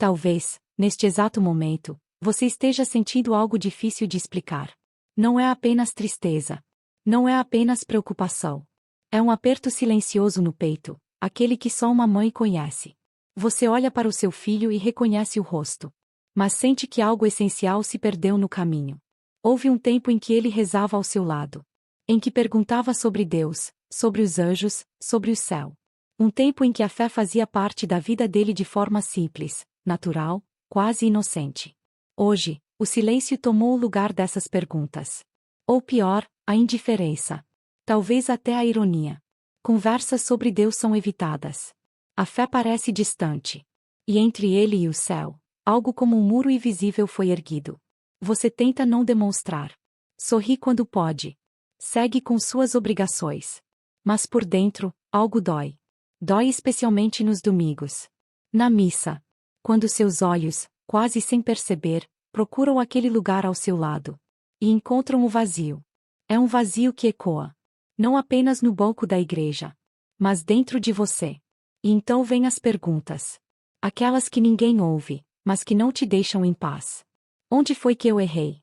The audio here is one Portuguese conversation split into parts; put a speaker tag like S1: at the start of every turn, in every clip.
S1: Talvez, neste exato momento, você esteja sentindo algo difícil de explicar. Não é apenas tristeza. Não é apenas preocupação. É um aperto silencioso no peito, aquele que só uma mãe conhece. Você olha para o seu filho e reconhece o rosto. Mas sente que algo essencial se perdeu no caminho. Houve um tempo em que ele rezava ao seu lado. Em que perguntava sobre Deus, sobre os anjos, sobre o céu. Um tempo em que a fé fazia parte da vida dele de forma simples, natural, quase inocente. Hoje, o silêncio tomou o lugar dessas perguntas. Ou pior, a indiferença. Talvez até a ironia. Conversas sobre Deus são evitadas. A fé parece distante. E entre ele e o céu, algo como um muro invisível foi erguido. Você tenta não demonstrar. Sorri quando pode. Segue com suas obrigações. Mas por dentro, algo dói. Dói especialmente nos domingos. Na missa. Quando seus olhos, quase sem perceber, procuram aquele lugar ao seu lado. E encontram o vazio. É um vazio que ecoa. Não apenas no banco da igreja. Mas dentro de você. E então vêm as perguntas. Aquelas que ninguém ouve, mas que não te deixam em paz. Onde foi que eu errei?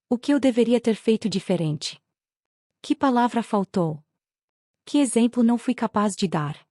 S1: O que eu deveria ter feito diferente? Que palavra faltou? Que exemplo não fui capaz de dar?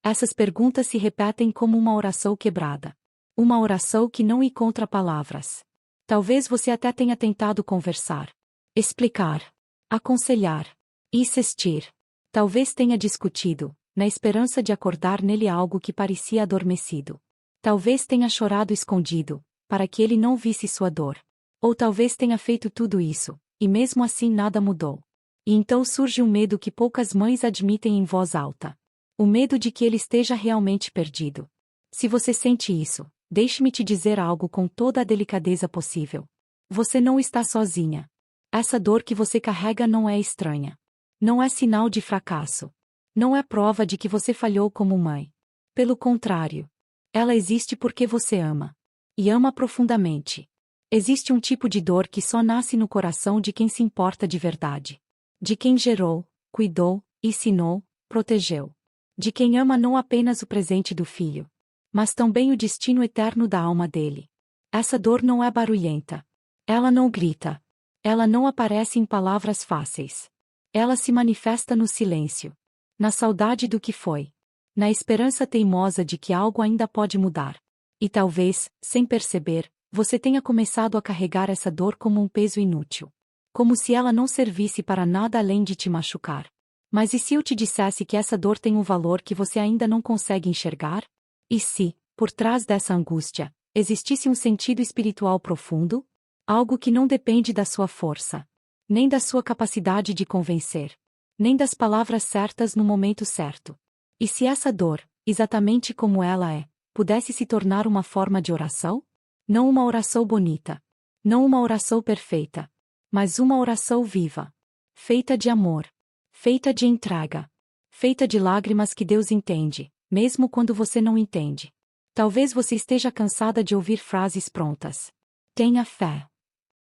S1: Essas perguntas se repetem como uma oração quebrada. Uma oração que não encontra palavras. Talvez você até tenha tentado conversar, explicar, aconselhar, insistir. Talvez tenha discutido, na esperança de acordar nele algo que parecia adormecido. Talvez tenha chorado escondido, para que ele não visse sua dor. Ou talvez tenha feito tudo isso, e mesmo assim nada mudou. E então surge um medo que poucas mães admitem em voz alta. O medo de que ele esteja realmente perdido. Se você sente isso, deixe-me te dizer algo com toda a delicadeza possível. Você não está sozinha. Essa dor que você carrega não é estranha. Não é sinal de fracasso. Não é prova de que você falhou como mãe. Pelo contrário. Ela existe porque você ama. E ama profundamente. Existe um tipo de dor que só nasce no coração de quem se importa de verdade. De quem gerou, cuidou, ensinou, protegeu. De quem ama não apenas o presente do filho, mas também o destino eterno da alma dele. Essa dor não é barulhenta. Ela não grita. Ela não aparece em palavras fáceis. Ela se manifesta no silêncio. Na saudade do que foi. Na esperança teimosa de que algo ainda pode mudar. E talvez, sem perceber, você tenha começado a carregar essa dor como um peso inútil. Como se ela não servisse para nada além de te machucar. Mas e se eu te dissesse que essa dor tem um valor que você ainda não consegue enxergar? E se, por trás dessa angústia, existisse um sentido espiritual profundo? Algo que não depende da sua força, nem da sua capacidade de convencer, nem das palavras certas no momento certo. E se essa dor, exatamente como ela é, pudesse se tornar uma forma de oração? Não uma oração bonita. Não uma oração perfeita. Mas uma oração viva. Feita de amor. Feita de entrega. Feita de lágrimas que Deus entende, mesmo quando você não entende. Talvez você esteja cansada de ouvir frases prontas. Tenha fé.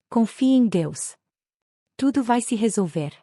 S1: Confie em Deus. Tudo vai se resolver.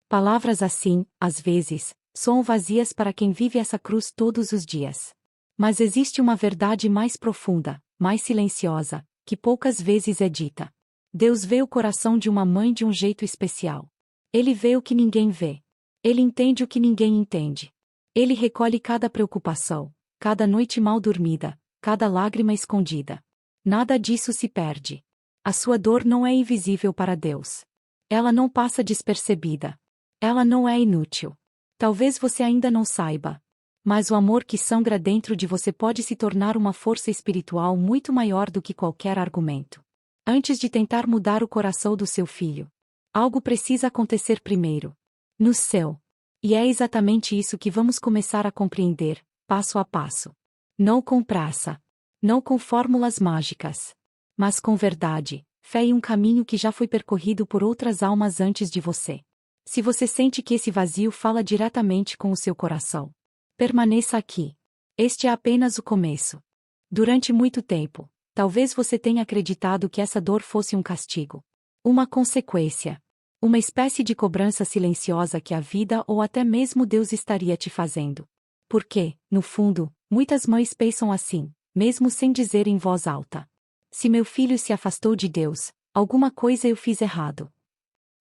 S1: Palavras assim, às vezes, soam vazias para quem vive essa cruz todos os dias. Mas existe uma verdade mais profunda, mais silenciosa, que poucas vezes é dita. Deus vê o coração de uma mãe de um jeito especial. Ele vê o que ninguém vê. Ele entende o que ninguém entende. Ele recolhe cada preocupação, cada noite mal dormida, cada lágrima escondida. Nada disso se perde. A sua dor não é invisível para Deus. Ela não passa despercebida. Ela não é inútil. Talvez você ainda não saiba. Mas o amor que sangra dentro de você pode se tornar uma força espiritual muito maior do que qualquer argumento. Antes de tentar mudar o coração do seu filho, algo precisa acontecer primeiro. No seu. E é exatamente isso que vamos começar a compreender, passo a passo. Não com pressa. Não com fórmulas mágicas. Mas com verdade, fé e um caminho que já foi percorrido por outras almas antes de você. Se você sente que esse vazio fala diretamente com o seu coração, permaneça aqui. Este é apenas o começo. Durante muito tempo, talvez você tenha acreditado que essa dor fosse um castigo. Uma consequência. Uma espécie de cobrança silenciosa que a vida ou até mesmo Deus estaria te fazendo. Porque, no fundo, muitas mães pensam assim: mesmo sem dizer em voz alta: se meu filho se afastou de Deus, alguma coisa eu fiz errado.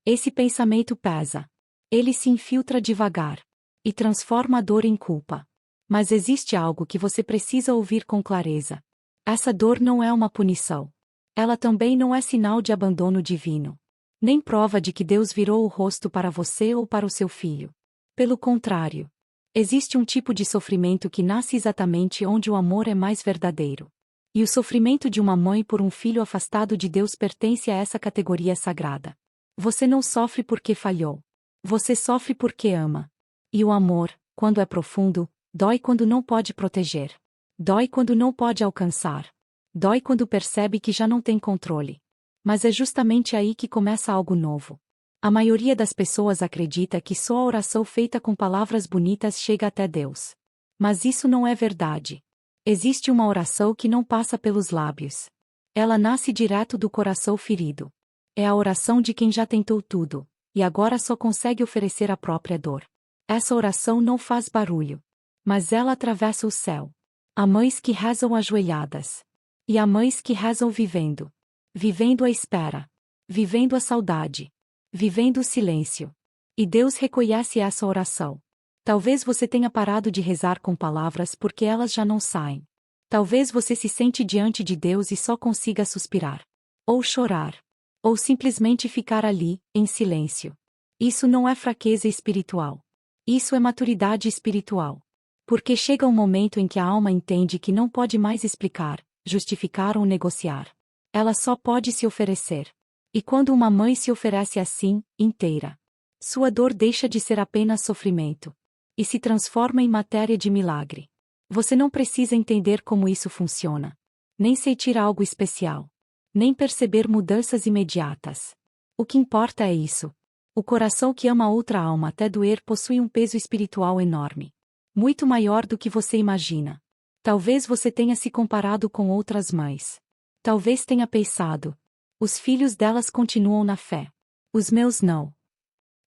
S1: Esse pensamento pesa. Ele se infiltra devagar e transforma a dor em culpa. Mas existe algo que você precisa ouvir com clareza. Essa dor não é uma punição. Ela também não é sinal de abandono divino. Nem prova de que Deus virou o rosto para você ou para o seu filho. Pelo contrário, existe um tipo de sofrimento que nasce exatamente onde o amor é mais verdadeiro. E o sofrimento de uma mãe por um filho afastado de Deus pertence a essa categoria sagrada. Você não sofre porque falhou. Você sofre porque ama. E o amor, quando é profundo, dói quando não pode proteger. Dói quando não pode alcançar. Dói quando percebe que já não tem controle. Mas é justamente aí que começa algo novo. A maioria das pessoas acredita que só a oração feita com palavras bonitas chega até Deus. Mas isso não é verdade. Existe uma oração que não passa pelos lábios. Ela nasce direto do coração ferido. É a oração de quem já tentou tudo, e agora só consegue oferecer a própria dor. Essa oração não faz barulho. Mas ela atravessa o céu. Há mães que rezam ajoelhadas. E há mães que rezam vivendo. Vivendo a espera. Vivendo a saudade. Vivendo o silêncio. E Deus reconhece essa oração. Talvez você tenha parado de rezar com palavras porque elas já não saem. Talvez você se sente diante de Deus e só consiga suspirar. Ou chorar. Ou simplesmente ficar ali, em silêncio. Isso não é fraqueza espiritual. Isso é maturidade espiritual. Porque chega um momento em que a alma entende que não pode mais explicar, justificar ou negociar. Ela só pode se oferecer. E quando uma mãe se oferece assim, inteira, sua dor deixa de ser apenas sofrimento e se transforma em matéria de milagre. Você não precisa entender como isso funciona, nem sentir algo especial, nem perceber mudanças imediatas. O que importa é isso. O coração que ama outra alma até doer possui um peso espiritual enorme. Muito maior do que você imagina. Talvez você tenha se comparado com outras mães. Talvez tenha pensado: os filhos delas continuam na fé. Os meus não.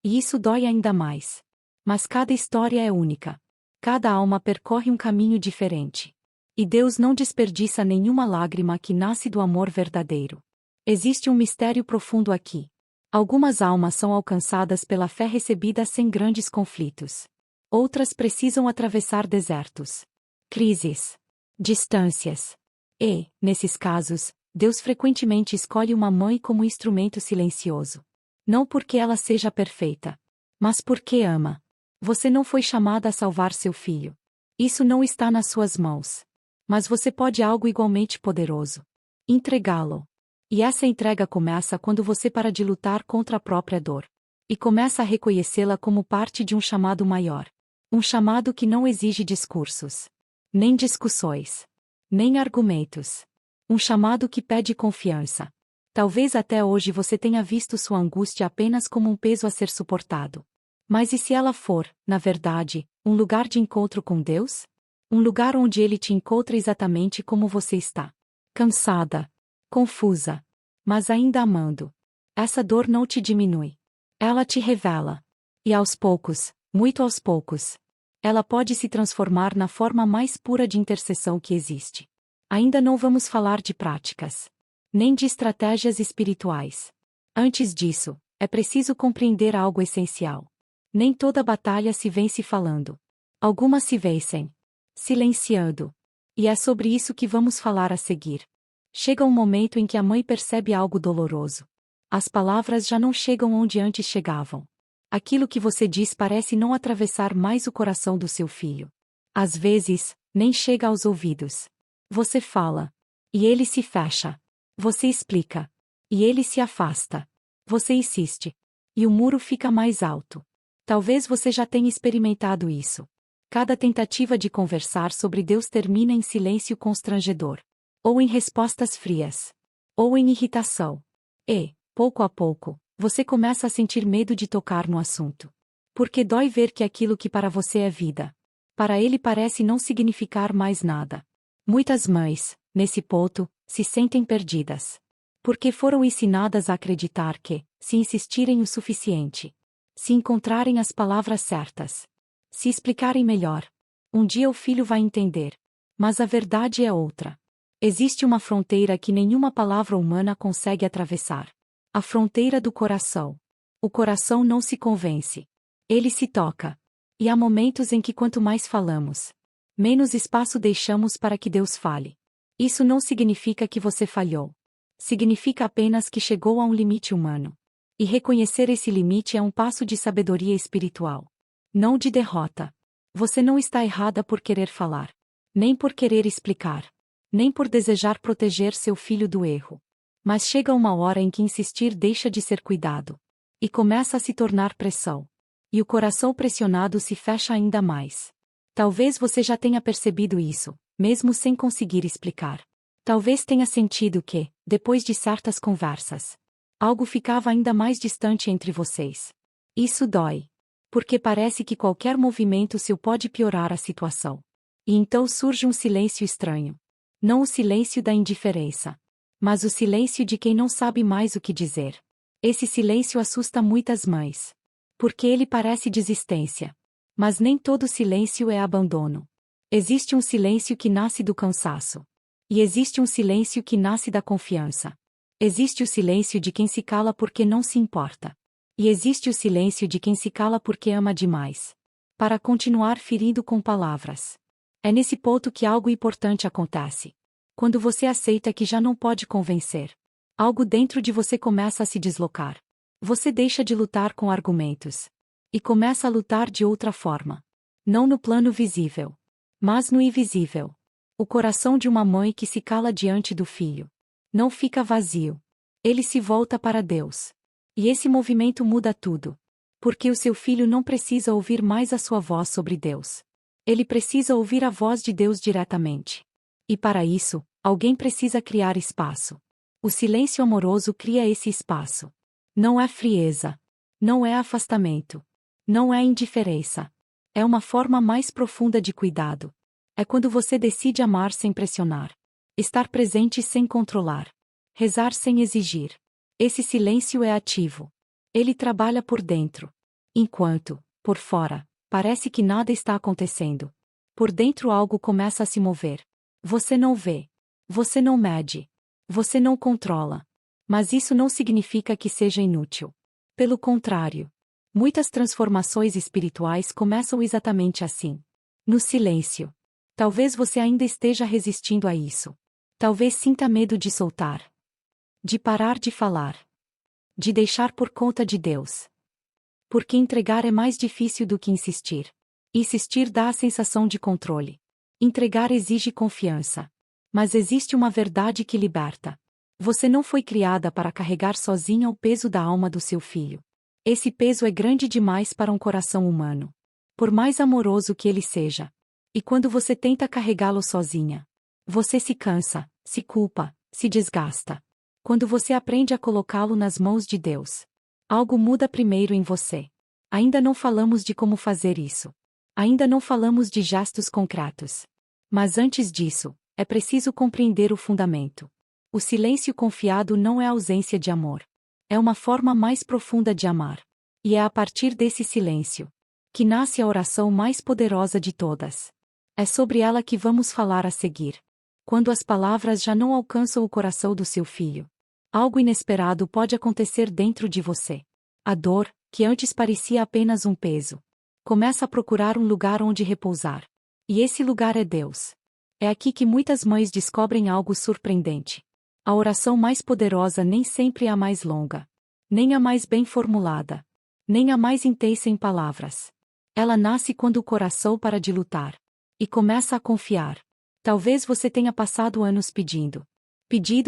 S1: E isso dói ainda mais. Mas cada história é única. Cada alma percorre um caminho diferente. E Deus não desperdiça nenhuma lágrima que nasce do amor verdadeiro. Existe um mistério profundo aqui. Algumas almas são alcançadas pela fé recebida sem grandes conflitos. Outras precisam atravessar desertos, crises, distâncias. E, nesses casos, Deus frequentemente escolhe uma mãe como instrumento silencioso. Não porque ela seja perfeita, mas porque ama. Você não foi chamada a salvar seu filho. Isso não está nas suas mãos. Mas você pode algo igualmente poderoso: entregá-lo. E essa entrega começa quando você para de lutar contra a própria dor. E começa a reconhecê-la como parte de um chamado maior. Um chamado que não exige discursos, nem discussões, nem argumentos. Um chamado que pede confiança. Talvez até hoje você tenha visto sua angústia apenas como um peso a ser suportado. Mas e se ela for, na verdade, um lugar de encontro com Deus? Um lugar onde Ele te encontra exatamente como você está. Cansada, confusa, mas ainda amando. Essa dor não te diminui. Ela te revela. E aos poucos, muito aos poucos, ela pode se transformar na forma mais pura de intercessão que existe. Ainda não vamos falar de práticas, nem de estratégias espirituais. Antes disso, é preciso compreender algo essencial. Nem toda batalha se vence falando. Algumas se vencem silenciando. E é sobre isso que vamos falar a seguir. Chega um momento em que a mãe percebe algo doloroso. As palavras já não chegam onde antes chegavam. Aquilo que você diz parece não atravessar mais o coração do seu filho. Às vezes, nem chega aos ouvidos. Você fala, e ele se fecha. Você explica, e ele se afasta. Você insiste, e o muro fica mais alto. Talvez você já tenha experimentado isso. Cada tentativa de conversar sobre Deus termina em silêncio constrangedor, ou em respostas frias, ou em irritação. E, pouco a pouco, você começa a sentir medo de tocar no assunto. Porque dói ver que aquilo que para você é vida, para ele parece não significar mais nada. Muitas mães, nesse ponto, se sentem perdidas. Porque foram ensinadas a acreditar que, se insistirem o suficiente, se encontrarem as palavras certas, se explicarem melhor, um dia o filho vai entender. Mas a verdade é outra. Existe uma fronteira que nenhuma palavra humana consegue atravessar. A fronteira do coração. O coração não se convence. Ele se toca. E há momentos em que quanto mais falamos, menos espaço deixamos para que Deus fale. Isso não significa que você falhou. Significa apenas que chegou a um limite humano. E reconhecer esse limite é um passo de sabedoria espiritual. Não de derrota. Você não está errada por querer falar. Nem por querer explicar. Nem por desejar proteger seu filho do erro. Mas chega uma hora em que insistir deixa de ser cuidado. E começa a se tornar pressão. E o coração pressionado se fecha ainda mais. Talvez você já tenha percebido isso, mesmo sem conseguir explicar. Talvez tenha sentido que, depois de certas conversas, algo ficava ainda mais distante entre vocês. Isso dói. Porque parece que qualquer movimento seu pode piorar a situação. E então surge um silêncio estranho. Não o silêncio da indiferença, mas o silêncio de quem não sabe mais o que dizer. Esse silêncio assusta muitas mães. Porque ele parece desistência. Mas nem todo silêncio é abandono. Existe um silêncio que nasce do cansaço. E existe um silêncio que nasce da confiança. Existe o silêncio de quem se cala porque não se importa. E existe o silêncio de quem se cala porque ama demais. Para continuar ferindo com palavras. É nesse ponto que algo importante acontece. Quando você aceita que já não pode convencer. Algo dentro de você começa a se deslocar. Você deixa de lutar com argumentos. E começa a lutar de outra forma. Não no plano visível. Mas no invisível. O coração de uma mãe que se cala diante do filho. Não fica vazio. Ele se volta para Deus. E esse movimento muda tudo. Porque o seu filho não precisa ouvir mais a sua voz sobre Deus. Ele precisa ouvir a voz de Deus diretamente. E para isso, alguém precisa criar espaço. O silêncio amoroso cria esse espaço. Não é frieza. Não é afastamento. Não é indiferença. É uma forma mais profunda de cuidado. É quando você decide amar sem pressionar. Estar presente sem controlar. Rezar sem exigir. Esse silêncio é ativo. Ele trabalha por dentro. Enquanto, por fora, parece que nada está acontecendo. Por dentro algo começa a se mover. Você não vê. Você não mede. Você não controla. Mas isso não significa que seja inútil. Pelo contrário. Muitas transformações espirituais começam exatamente assim. No silêncio. Talvez você ainda esteja resistindo a isso. Talvez sinta medo de soltar. De parar de falar. De deixar por conta de Deus. Porque entregar é mais difícil do que insistir. Insistir dá a sensação de controle. Entregar exige confiança. Mas existe uma verdade que liberta. Você não foi criada para carregar sozinha o peso da alma do seu filho. Esse peso é grande demais para um coração humano. Por mais amoroso que ele seja. E quando você tenta carregá-lo sozinha, você se cansa, se culpa, se desgasta. Quando você aprende a colocá-lo nas mãos de Deus, algo muda primeiro em você. Ainda não falamos de como fazer isso. Ainda não falamos de gestos concretos. Mas antes disso, é preciso compreender o fundamento. O silêncio confiado não é ausência de amor. É uma forma mais profunda de amar. E é a partir desse silêncio que nasce a oração mais poderosa de todas. É sobre ela que vamos falar a seguir. Quando as palavras já não alcançam o coração do seu filho, algo inesperado pode acontecer dentro de você. A dor, que antes parecia apenas um peso, começa a procurar um lugar onde repousar. E esse lugar é Deus. É aqui que muitas mães descobrem algo surpreendente. A oração mais poderosa nem sempre é a mais longa, nem a mais bem formulada, nem a mais intensa em palavras. Ela nasce quando o coração para de lutar e começa a confiar. Talvez você tenha passado anos pedindo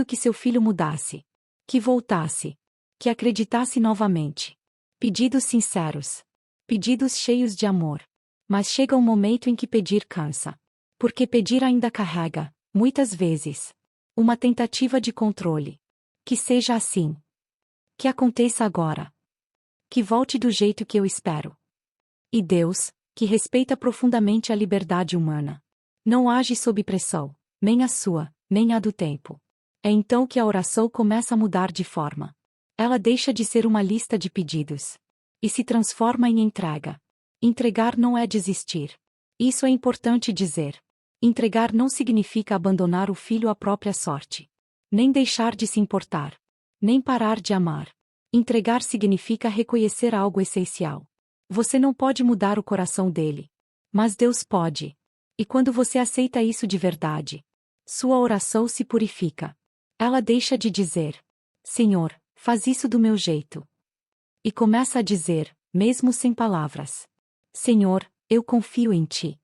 S1: que seu filho mudasse, que voltasse, que acreditasse novamente. Pedidos sinceros, pedidos cheios de amor. Mas chega um momento em que pedir cansa. Porque pedir ainda carrega, muitas vezes, uma tentativa de controle. Que seja assim. Que aconteça agora. Que volte do jeito que eu espero. E Deus, que respeita profundamente a liberdade humana, não age sob pressão, nem a sua, nem a do tempo. É então que a oração começa a mudar de forma. Ela deixa de ser uma lista de pedidos e se transforma em entrega. Entregar não é desistir. Isso é importante dizer. Entregar não significa abandonar o filho à própria sorte. Nem deixar de se importar. Nem parar de amar. Entregar significa reconhecer algo essencial. Você não pode mudar o coração dele. Mas Deus pode. E quando você aceita isso de verdade, sua oração se purifica. Ela deixa de dizer: Senhor, faz isso do meu jeito. E começa a dizer, mesmo sem palavras: Senhor, eu confio em ti.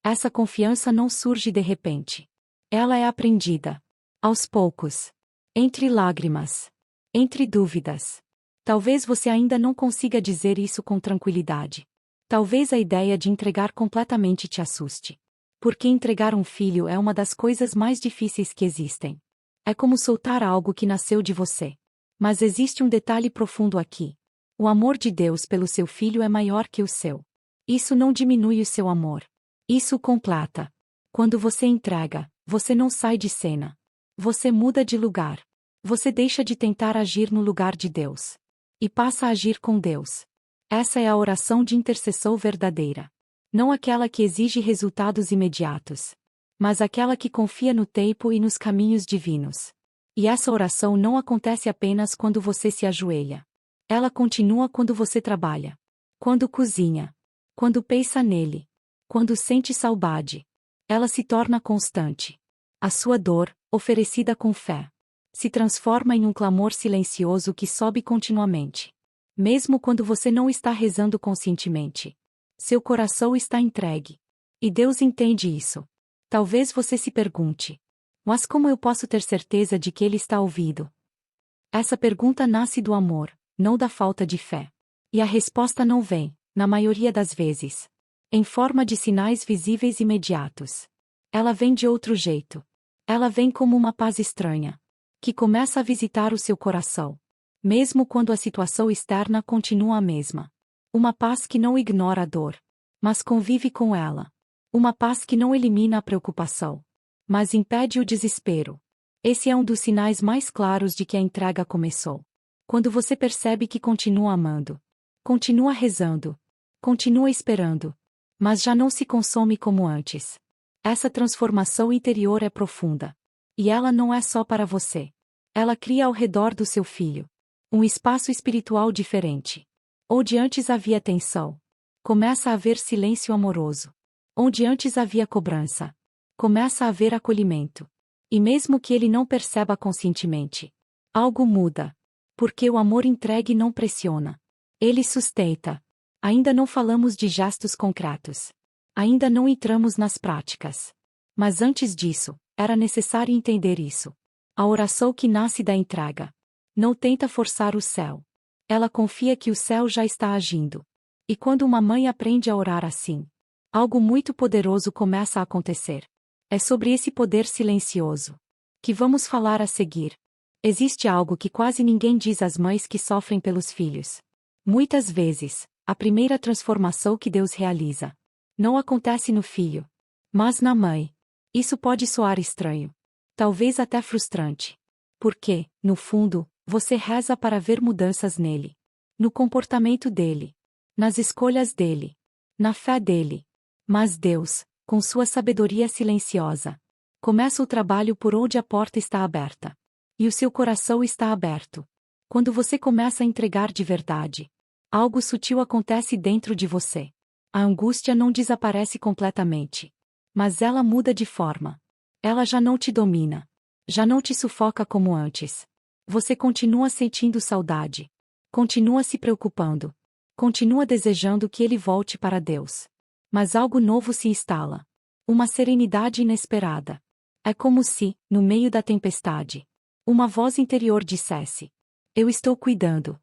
S1: Essa confiança não surge de repente. Ela é aprendida. Aos poucos. Entre lágrimas. Entre dúvidas. Talvez você ainda não consiga dizer isso com tranquilidade. Talvez a ideia de entregar completamente te assuste. Porque entregar um filho é uma das coisas mais difíceis que existem. É como soltar algo que nasceu de você. Mas existe um detalhe profundo aqui. O amor de Deus pelo seu filho é maior que o seu. Isso não diminui o seu amor. Isso o completa. Quando você entrega, você não sai de cena. Você muda de lugar. Você deixa de tentar agir no lugar de Deus. E passa a agir com Deus. Essa é a oração de intercessão verdadeira. Não aquela que exige resultados imediatos. Mas aquela que confia no tempo e nos caminhos divinos. E essa oração não acontece apenas quando você se ajoelha. Ela continua quando você trabalha. Quando cozinha. Quando pensa nele. Quando sente saudade. Ela se torna constante. A sua dor, oferecida com fé, se transforma em um clamor silencioso que sobe continuamente. Mesmo quando você não está rezando conscientemente. Seu coração está entregue. E Deus entende isso. Talvez você se pergunte: mas como eu posso ter certeza de que Ele está ouvindo? Essa pergunta nasce do amor, não da falta de fé. E a resposta não vem, na maioria das vezes, em forma de sinais visíveis imediatos. Ela vem de outro jeito. Ela vem como uma paz estranha, que começa a visitar o seu coração. Mesmo quando a situação externa continua a mesma. Uma paz que não ignora a dor, mas convive com ela. Uma paz que não elimina a preocupação, mas impede o desespero. Esse é um dos sinais mais claros de que a entrega começou. Quando você percebe que continua amando, continua rezando, continua esperando, mas já não se consome como antes. Essa transformação interior é profunda. E ela não é só para você. Ela cria ao redor do seu filho um espaço espiritual diferente. Onde antes havia tensão, começa a haver silêncio amoroso. Onde antes havia cobrança, começa a haver acolhimento. E mesmo que ele não perceba conscientemente, algo muda. Porque o amor entregue não pressiona. Ele sustenta. Ainda não falamos de gestos concretos. Ainda não entramos nas práticas. Mas antes disso, era necessário entender isso. A oração que nasce da entrega não tenta forçar o céu. Ela confia que o céu já está agindo. E quando uma mãe aprende a orar assim, algo muito poderoso começa a acontecer. É sobre esse poder silencioso que vamos falar a seguir. Existe algo que quase ninguém diz às mães que sofrem pelos filhos. Muitas vezes, a primeira transformação que Deus realiza não acontece no filho, mas na mãe. Isso pode soar estranho. Talvez até frustrante. Porque, no fundo, você reza para ver mudanças nele. No comportamento dele. Nas escolhas dele. Na fé dele. Mas Deus, com sua sabedoria silenciosa, começa o trabalho por onde a porta está aberta. E o seu coração está aberto. Quando você começa a entregar de verdade, algo sutil acontece dentro de você. A angústia não desaparece completamente. Mas ela muda de forma. Ela já não te domina. Já não te sufoca como antes. Você continua sentindo saudade. Continua se preocupando. Continua desejando que ele volte para Deus. Mas algo novo se instala. Uma serenidade inesperada. É como se, no meio da tempestade, uma voz interior dissesse: eu estou cuidando.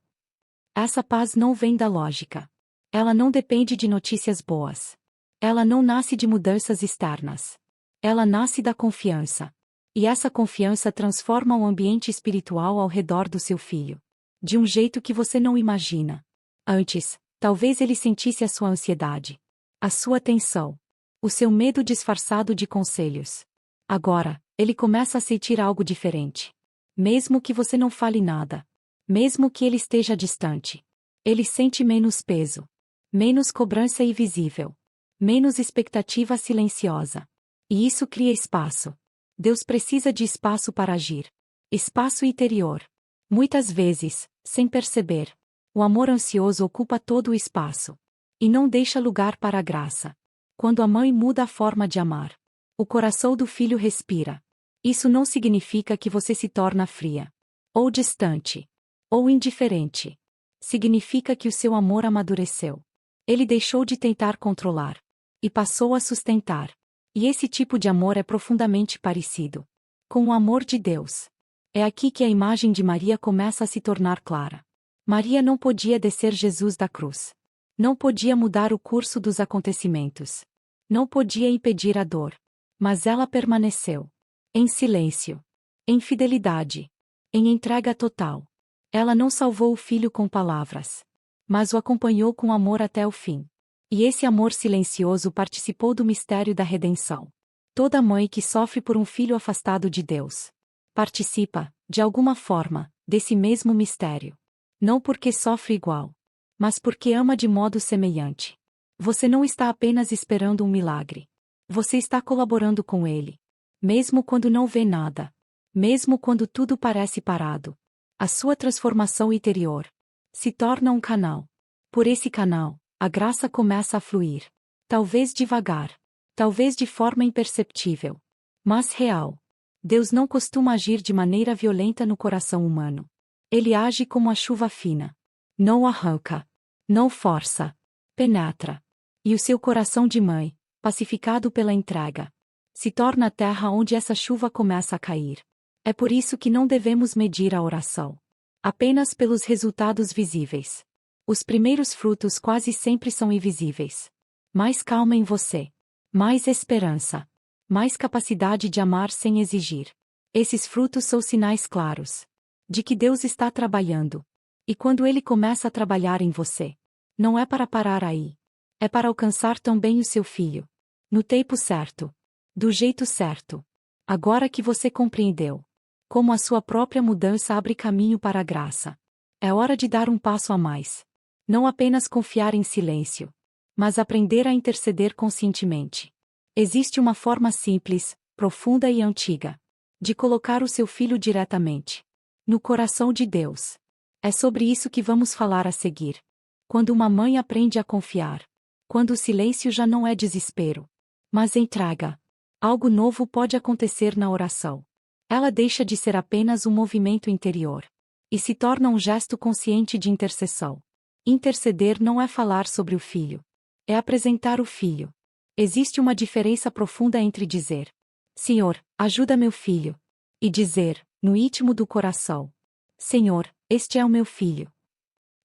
S1: Essa paz não vem da lógica. Ela não depende de notícias boas. Ela não nasce de mudanças externas. Ela nasce da confiança. E essa confiança transforma o ambiente espiritual ao redor do seu filho. De um jeito que você não imagina. Antes, talvez ele sentisse a sua ansiedade. A sua tensão. O seu medo disfarçado de conselhos. Agora, ele começa a sentir algo diferente. Mesmo que você não fale nada. Mesmo que ele esteja distante. Ele sente menos peso. Menos cobrança invisível. Menos expectativa silenciosa. E isso cria espaço. Deus precisa de espaço para agir. Espaço interior. Muitas vezes, sem perceber, o amor ansioso ocupa todo o espaço. E não deixa lugar para a graça. Quando a mãe muda a forma de amar, o coração do filho respira. Isso não significa que você se torna fria, ou distante, ou indiferente. Significa que o seu amor amadureceu. Ele deixou de tentar controlar e passou a sustentar. E esse tipo de amor é profundamente parecido com o amor de Deus. É aqui que a imagem de Maria começa a se tornar clara. Maria não podia descer Jesus da cruz. Não podia mudar o curso dos acontecimentos. Não podia impedir a dor. Mas ela permaneceu. Em silêncio. Em fidelidade. Em entrega total. Ela não salvou o filho com palavras. Mas o acompanhou com amor até o fim. E esse amor silencioso participou do mistério da redenção. Toda mãe que sofre por um filho afastado de Deus participa, de alguma forma, desse mesmo mistério. Não porque sofre igual, mas porque ama de modo semelhante. Você não está apenas esperando um milagre. Você está colaborando com ele. Mesmo quando não vê nada. Mesmo quando tudo parece parado. A sua transformação interior se torna um canal. Por esse canal, a graça começa a fluir. Talvez devagar. Talvez de forma imperceptível. Mas real. Deus não costuma agir de maneira violenta no coração humano. Ele age como a chuva fina. Não arranca. Não força. Penetra. E o seu coração de mãe, pacificado pela entrega, se torna a terra onde essa chuva começa a cair. É por isso que não devemos medir a oração apenas pelos resultados visíveis. Os primeiros frutos quase sempre são invisíveis. Mais calma em você. Mais esperança. Mais capacidade de amar sem exigir. Esses frutos são sinais claros de que Deus está trabalhando. E quando Ele começa a trabalhar em você, não é para parar aí. É para alcançar também o seu filho. No tempo certo. Do jeito certo. Agora que você compreendeu como a sua própria mudança abre caminho para a graça, é hora de dar um passo a mais. Não apenas confiar em silêncio, mas aprender a interceder conscientemente. Existe uma forma simples, profunda e antiga de colocar o seu filho diretamente no coração de Deus. É sobre isso que vamos falar a seguir. Quando uma mãe aprende a confiar, quando o silêncio já não é desespero, mas entrega, algo novo pode acontecer na oração. Ela deixa de ser apenas um movimento interior e se torna um gesto consciente de intercessão. Interceder não é falar sobre o filho, é apresentar o filho. Existe uma diferença profunda entre dizer: Senhor, ajuda meu filho, e dizer, no íntimo do coração: Senhor, este é o meu filho.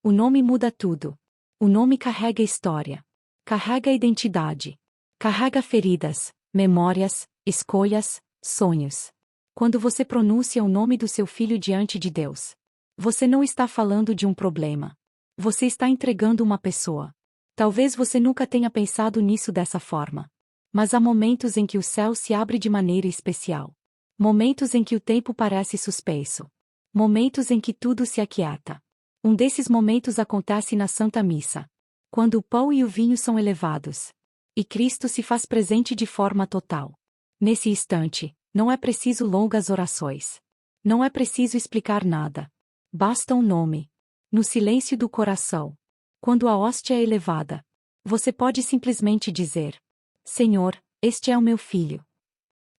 S1: O nome muda tudo. O nome carrega história, carrega identidade, carrega feridas, memórias, escolhas, sonhos. Quando você pronuncia o nome do seu filho diante de Deus, você não está falando de um problema. Você está entregando uma pessoa. Talvez você nunca tenha pensado nisso dessa forma. Mas há momentos em que o céu se abre de maneira especial. Momentos em que o tempo parece suspenso. Momentos em que tudo se aquieta. Um desses momentos acontece na Santa Missa, quando o pão e o vinho são elevados, e Cristo se faz presente de forma total. Nesse instante, não é preciso longas orações. Não é preciso explicar nada. Basta um nome. No silêncio do coração. Quando a hóstia é elevada, você pode simplesmente dizer: Senhor, este é o meu filho.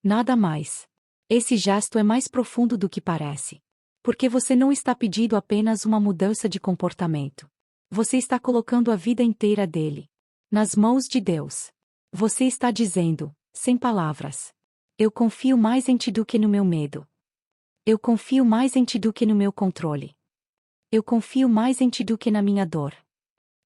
S1: Nada mais. Esse gesto é mais profundo do que parece. Porque você não está pedindo apenas uma mudança de comportamento. Você está colocando a vida inteira dele nas mãos de Deus. Você está dizendo, sem palavras: Eu confio mais em ti do que no meu medo. Eu confio mais em ti do que no meu controle. Eu confio mais em ti do que na minha dor.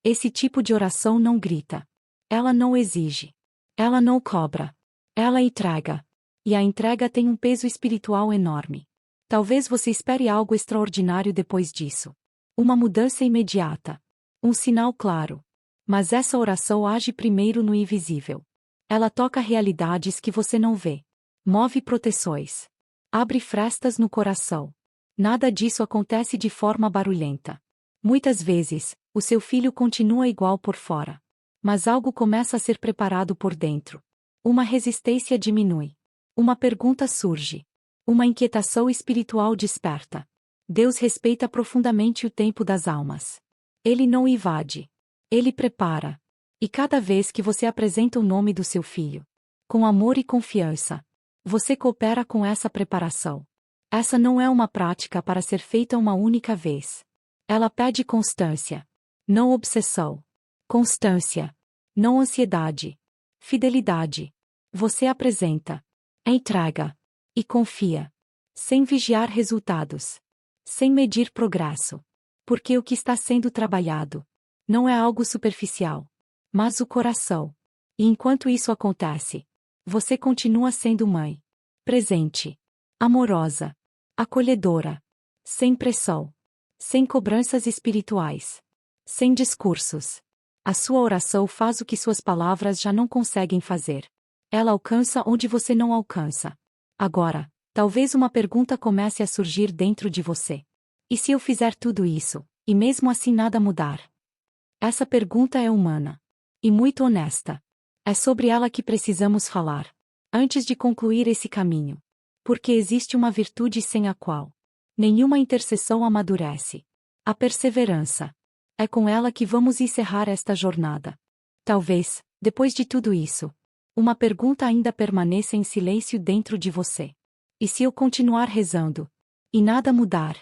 S1: Esse tipo de oração não grita. Ela não exige. Ela não cobra. Ela entrega. E a entrega tem um peso espiritual enorme. Talvez você espere algo extraordinário depois disso. Uma mudança imediata. Um sinal claro. Mas essa oração age primeiro no invisível. Ela toca realidades que você não vê. Move proteções. Abre frestas no coração. Nada disso acontece de forma barulhenta. Muitas vezes, o seu filho continua igual por fora. Mas algo começa a ser preparado por dentro. Uma resistência diminui. Uma pergunta surge. Uma inquietação espiritual desperta. Deus respeita profundamente o tempo das almas. Ele não invade. Ele prepara. E cada vez que você apresenta o nome do seu filho, com amor e confiança, você coopera com essa preparação. Essa não é uma prática para ser feita uma única vez. Ela pede constância. Não obsessão. Constância. Não ansiedade. Fidelidade. Você apresenta, entrega e confia, sem vigiar resultados, sem medir progresso. Porque o que está sendo trabalhado não é algo superficial, mas o coração. E enquanto isso acontece, você continua sendo mãe, presente, amorosa, acolhedora, sem pressão, sem cobranças espirituais, sem discursos. A sua oração faz o que suas palavras já não conseguem fazer. Ela alcança onde você não alcança. Agora, talvez uma pergunta comece a surgir dentro de você. E se eu fizer tudo isso, e mesmo assim nada mudar? Essa pergunta é humana. E muito honesta. É sobre ela que precisamos falar, antes de concluir esse caminho. Porque existe uma virtude sem a qual nenhuma intercessão amadurece. A perseverança. É com ela que vamos encerrar esta jornada. Talvez, depois de tudo isso, uma pergunta ainda permaneça em silêncio dentro de você. E se eu continuar rezando, e nada mudar?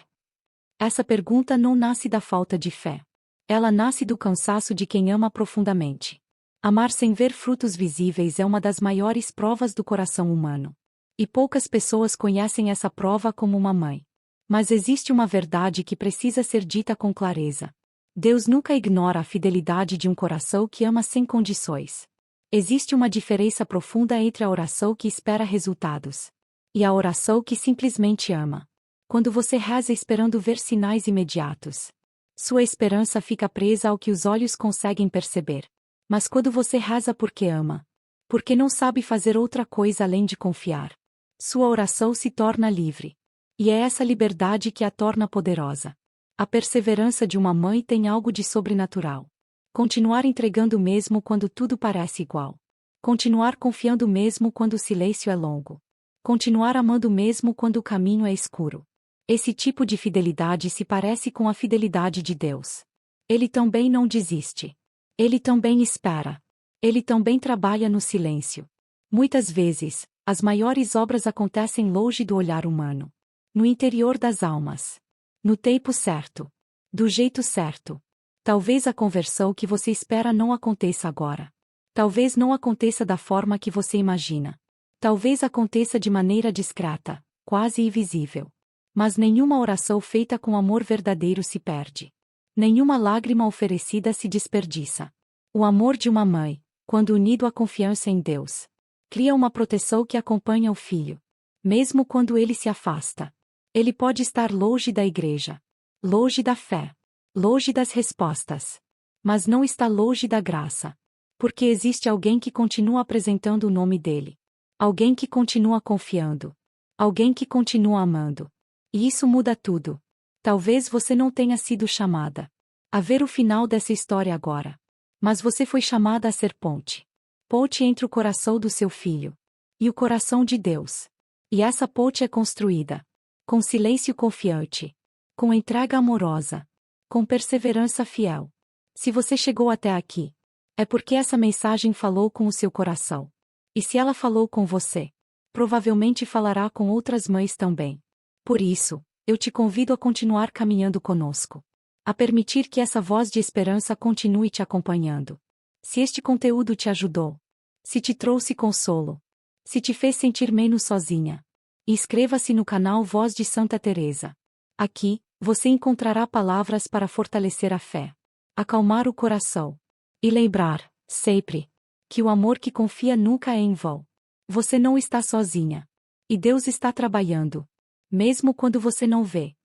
S1: Essa pergunta não nasce da falta de fé. Ela nasce do cansaço de quem ama profundamente. Amar sem ver frutos visíveis é uma das maiores provas do coração humano. E poucas pessoas conhecem essa prova como uma mãe. Mas existe uma verdade que precisa ser dita com clareza. Deus nunca ignora a fidelidade de um coração que ama sem condições. Existe uma diferença profunda entre a oração que espera resultados e a oração que simplesmente ama. Quando você reza esperando ver sinais imediatos, sua esperança fica presa ao que os olhos conseguem perceber. Mas quando você reza porque ama, porque não sabe fazer outra coisa além de confiar, sua oração se torna livre. E é essa liberdade que a torna poderosa. A perseverança de uma mãe tem algo de sobrenatural. Continuar entregando mesmo quando tudo parece igual. Continuar confiando mesmo quando o silêncio é longo. Continuar amando mesmo quando o caminho é escuro. Esse tipo de fidelidade se parece com a fidelidade de Deus. Ele também não desiste. Ele também espera. Ele também trabalha no silêncio. Muitas vezes, as maiores obras acontecem longe do olhar humano. No interior das almas. No tempo certo. Do jeito certo. Talvez a conversão que você espera não aconteça agora. Talvez não aconteça da forma que você imagina. Talvez aconteça de maneira discreta, quase invisível. Mas nenhuma oração feita com amor verdadeiro se perde. Nenhuma lágrima oferecida se desperdiça. O amor de uma mãe, quando unido à confiança em Deus, cria uma proteção que acompanha o filho. Mesmo quando ele se afasta. Ele pode estar longe da igreja, longe da fé, longe das respostas. Mas não está longe da graça. Porque existe alguém que continua apresentando o nome dele. Alguém que continua confiando. Alguém que continua amando. E isso muda tudo. Talvez você não tenha sido chamada a ver o final dessa história agora. Mas você foi chamada a ser ponte. Ponte entre o coração do seu filho e o coração de Deus. E essa ponte é construída com silêncio confiante, com entrega amorosa, com perseverança fiel. Se você chegou até aqui, é porque essa mensagem falou com o seu coração. E se ela falou com você, provavelmente falará com outras mães também. Por isso, eu te convido a continuar caminhando conosco. A permitir que essa voz de esperança continue te acompanhando. Se este conteúdo te ajudou, se te trouxe consolo, se te fez sentir menos sozinha, inscreva-se no canal Voz de Santa Teresa. Aqui, você encontrará palavras para fortalecer a fé, acalmar o coração e lembrar, sempre, que o amor que confia nunca é em vão. Você não está sozinha. E Deus está trabalhando, mesmo quando você não vê.